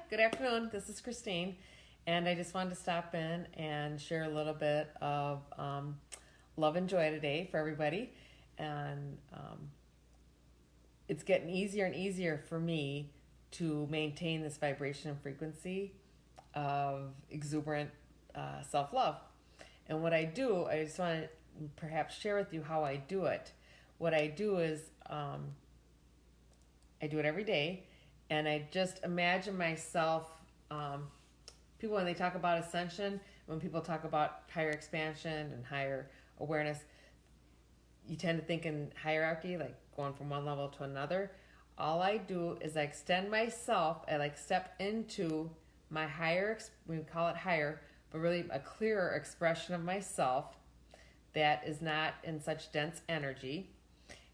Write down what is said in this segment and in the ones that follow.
Good afternoon. This is Kristine, and I just wanted to stop in and share a little bit of love and joy today for everybody. And it's getting easier and easier for me to maintain this vibration and frequency of exuberant self love. And what I do, I just want to perhaps share with you how I do it. What I do is I do it every day, and I just imagine myself. People, when they talk about ascension, when people talk about higher expansion and higher awareness, you tend to think in hierarchy, like going from one level to another. All I do is I extend myself, I like step into my higher, we call it higher, but really a clearer expression of myself that is not in such dense energy.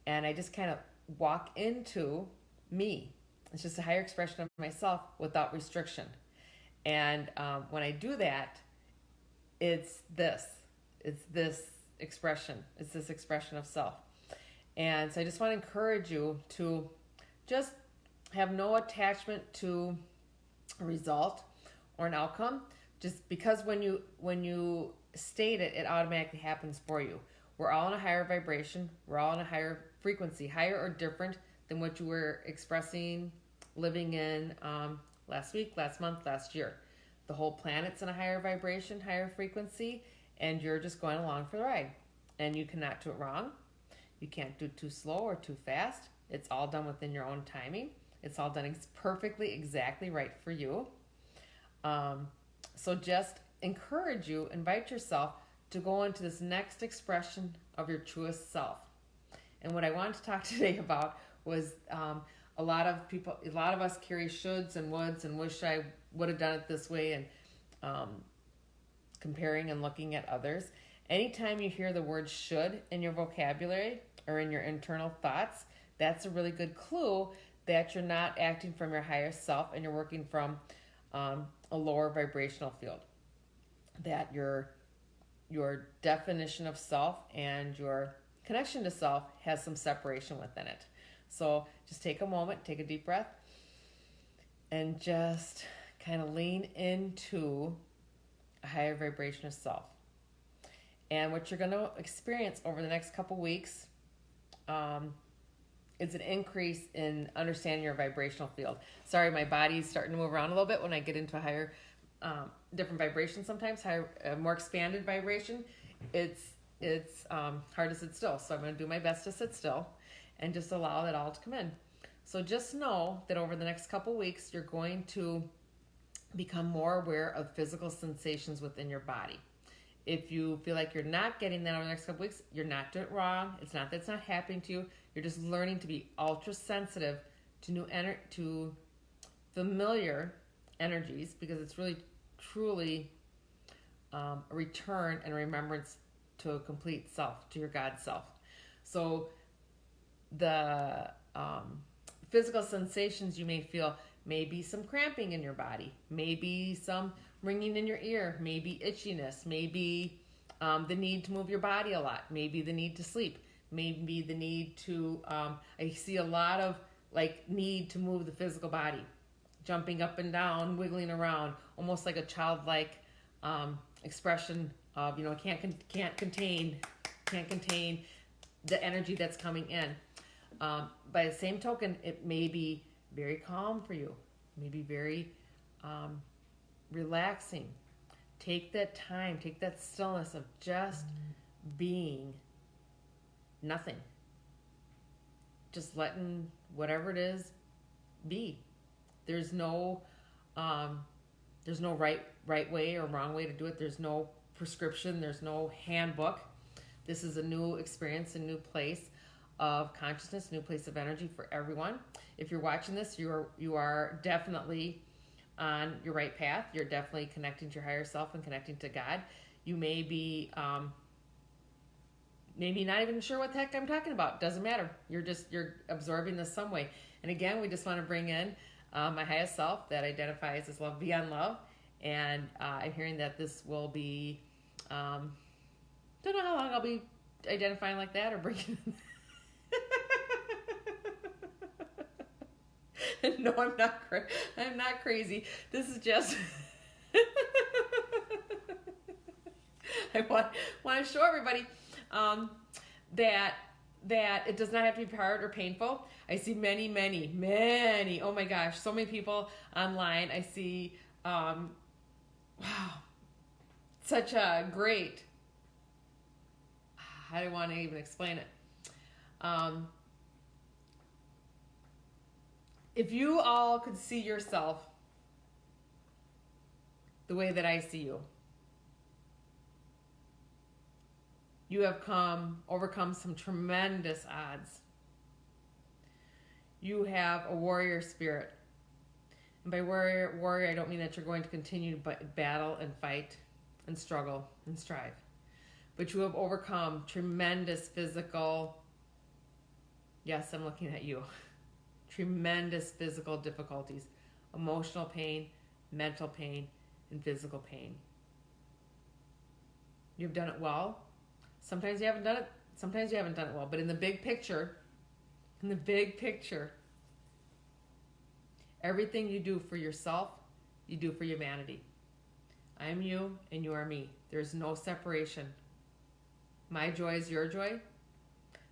And I just kind of walk into me. It's just a higher expression of myself without restriction. And when I do that, it's this expression. It's this expression of self. And so I just want to encourage you to just have no attachment to a result or an outcome. Just because when you state it, it automatically happens for you. We're all in a higher vibration. We're all in a higher frequency, higher or different than what you were expressing, living in last week, last month, last year. The whole planet's in a higher vibration, higher frequency, and you're just going along for the ride. And you cannot do it wrong. You can't do it too slow or too fast. It's all done within your own timing. It's all done perfectly, exactly right for you. So just encourage you, invite yourself to go into this next expression of your truest self. And what I wanted to talk today about was a lot of us carry shoulds and woulds and wish I would have done it this way, and comparing and looking at others. Anytime you hear the word should in your vocabulary or in your internal thoughts, that's a really good clue that you're not acting from your higher self and you're working from a lower vibrational field. That your definition of self and your connection to self has some separation within it. So just take a moment, take a deep breath, and just kind of lean into a higher vibration of self. And what you're going to experience over the next couple weeks is an increase in understanding your vibrational field. Sorry, my body's starting to move around a little bit when I get into a higher, different vibration sometimes, higher, more expanded vibration. It's hard to sit still. So I'm going to do my best to sit still and just allow it all to come in. So just know that over the next couple weeks, you're going to become more aware of physical sensations within your body. If you feel like you're not getting that over the next couple weeks, you're not doing it wrong. It's not that it's not happening to you. You're just learning to be ultra sensitive to to familiar energies, because it's really, truly a return and remembrance to a complete self, to your God self. So the physical sensations you may feel may be some cramping in your body, maybe some ringing in your ear, maybe itchiness, maybe the need to move your body a lot, maybe the need to sleep, maybe the need to, I see a lot of need to move the physical body, jumping up and down, wiggling around, almost like a childlike expression of, can't contain the energy that's coming in. By the same token, it may be very calm for you, maybe very relaxing. Take that time, take that stillness of just being nothing. Just letting whatever it is be. There's no right way or wrong way to do it. There's no prescription. There's no handbook. This is a new experience, a new place of consciousness, new place of energy for everyone. If you're watching this, you are definitely on your right path. You're definitely connecting to your higher self and connecting to God. You may be maybe not even sure what the heck I'm talking about. Doesn't matter. You're absorbing this some way. And again, we just want to bring in my highest self that identifies as love beyond love. And I'm hearing that this will be, don't know how long I'll be identifying like that or bringing No, I'm not. I'm not crazy. This is just. I want to show everybody that it does not have to be hard or painful. I see many. Oh my gosh, so many people online. I see, wow, such a great. I don't want to even explain it. If you all could see yourself the way that I see you, you have overcome some tremendous odds. You have a warrior spirit. And by warrior, I don't mean that you're going to continue to battle and fight and struggle and strive. But you have overcome tremendous physical, yes, I'm looking at you, tremendous physical difficulties, emotional pain, mental pain, and physical pain. You've done it well. Sometimes you haven't done it well. But in the big picture, everything you do for yourself, you do for humanity. I am you and you are me. There's no separation. My joy is your joy.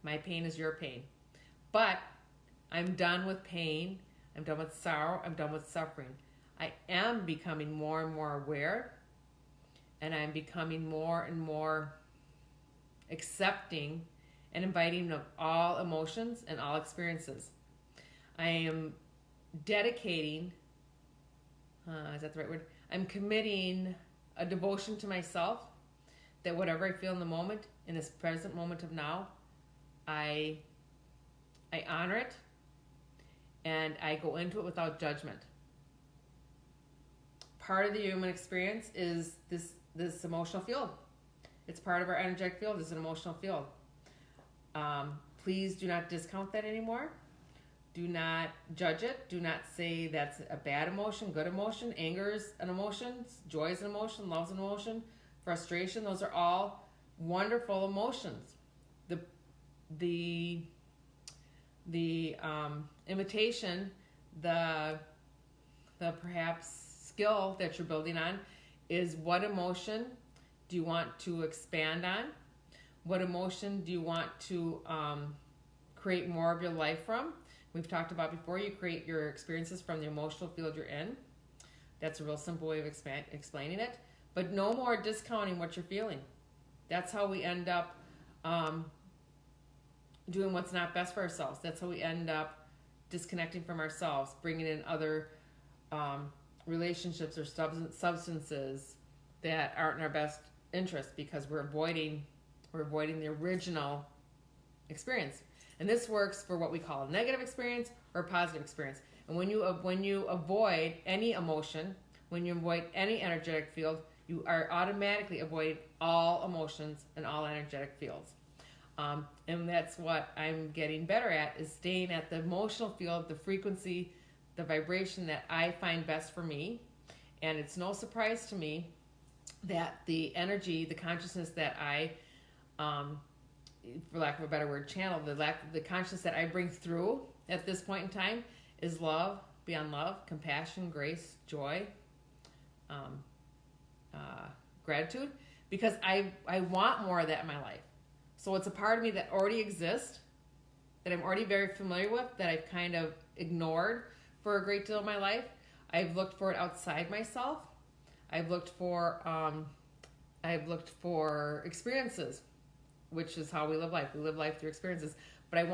My pain is your pain. But I'm done with pain. I'm done with sorrow. I'm done with suffering. I am becoming more and more aware, and I'm becoming more and more accepting and inviting of all emotions and all experiences. I am dedicating, is that the right word? I'm committing a devotion to myself, that whatever I feel in the moment, in this present moment of now, I honor it, and I go into it without judgment. Part of the human experience is this emotional field. It's part of our energetic field. It's an emotional field. Please do not discount that anymore. Do not judge it. Do not say that's a bad emotion, good emotion. Anger is an emotion. Joy is an emotion. Love is an emotion. Frustration. Those are all wonderful emotions. The imitation, the perhaps skill that you're building on is what emotion do you want to expand on? What emotion do you want to create more of your life from? We've talked about before, you create your experiences from the emotional field you're in. That's a real simple way of explaining it. But no more discounting what you're feeling. That's how we end up doing what's not best for ourselves. That's how we end up disconnecting from ourselves, bringing in other relationships or substances that aren't in our best interest because we're avoiding the original experience. And this works for what we call a negative experience or a positive experience. And when you avoid any emotion, when you avoid any energetic field, you are automatically avoiding all emotions and all energetic fields. And that's what I'm getting better at, is staying at the emotional field, the frequency, the vibration that I find best for me. And it's no surprise to me that the energy, the consciousness that I, for lack of a better word, channel, the consciousness that I bring through at this point in time is love, beyond love, compassion, grace, joy, gratitude, because I want more of that in my life. So it's a part of me that already exists, that I'm already very familiar with, that I've kind of ignored for a great deal of my life. I've looked for it outside myself. I've looked for experiences, which is how we live life. We live life through experiences. But I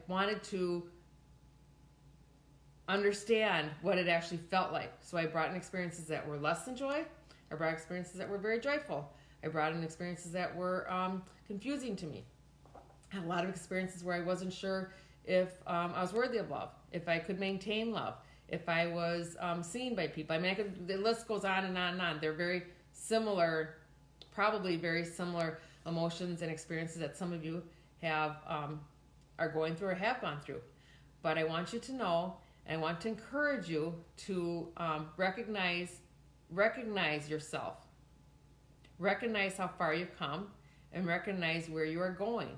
wanted to understand what it actually felt like. So I brought in experiences that were less than joy. I brought experiences that were very joyful. I brought in experiences that were confusing to me. I had a lot of experiences where I wasn't sure if I was worthy of love, if I could maintain love, if I was seen by people. I mean, the list goes on and on and on. They're very similar, probably very similar emotions and experiences that some of you have are going through or have gone through. But I want you to know, and I want to encourage you to recognize yourself. Recognize how far you've come and recognize where you are going.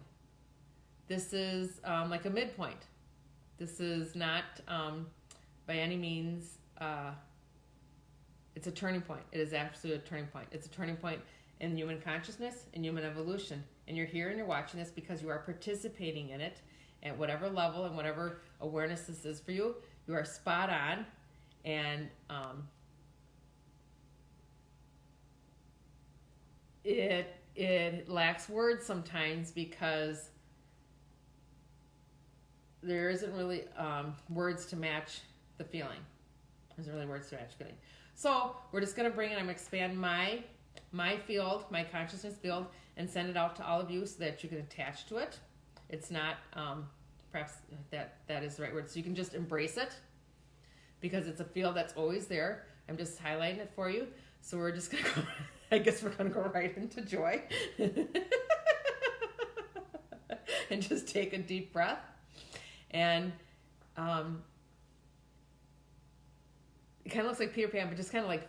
This is like a midpoint. This is not by any means. It's a turning point. It is absolutely a turning point. It's a turning point in human consciousness and human evolution. And you're here and you're watching this because you are participating in it at whatever level and whatever awareness this is for you. You are spot on. And it lacks words sometimes because there isn't really words to match the feeling. There's really words to match feeling. So we're just going to bring in, I'm going to expand my field, my consciousness field, and send it out to all of you so that you can attach to it. It's not, perhaps that is the right word. So you can just embrace it because it's a field that's always there. I'm just highlighting it for you. So we're just going to go, I guess we're going to go right into joy. And just take a deep breath. And it kind of looks like Peter Pan, but just kind of like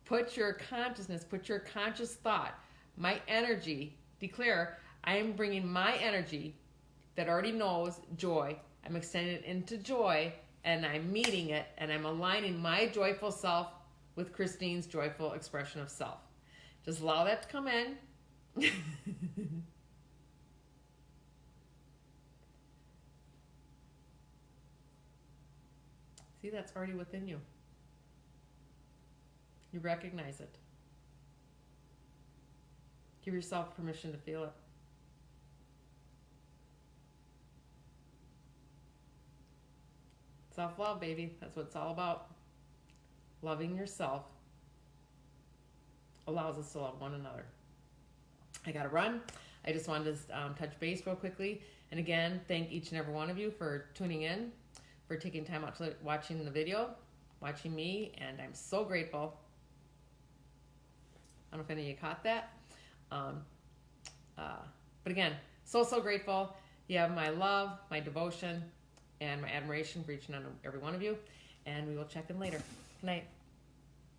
put your consciousness, put your conscious thought, my energy, declare, I am bringing my energy that already knows joy. I'm extending it into joy, and I'm meeting it, and I'm aligning my joyful self with Kristine's joyful expression of self. Just allow that to come in. See, that's already within you. You recognize it. Give yourself permission to feel it. Self-love, baby. That's what it's all about. Loving yourself allows us to love one another. I got to run. I just wanted to touch base real quickly. And again, thank each and every one of you for tuning in, for taking time out to watching the video, watching me, and I'm so grateful. I don't know if any of you caught that. But again, so grateful. You have my love, my devotion, and my admiration for each and every one of you. And we will check in later. Good night.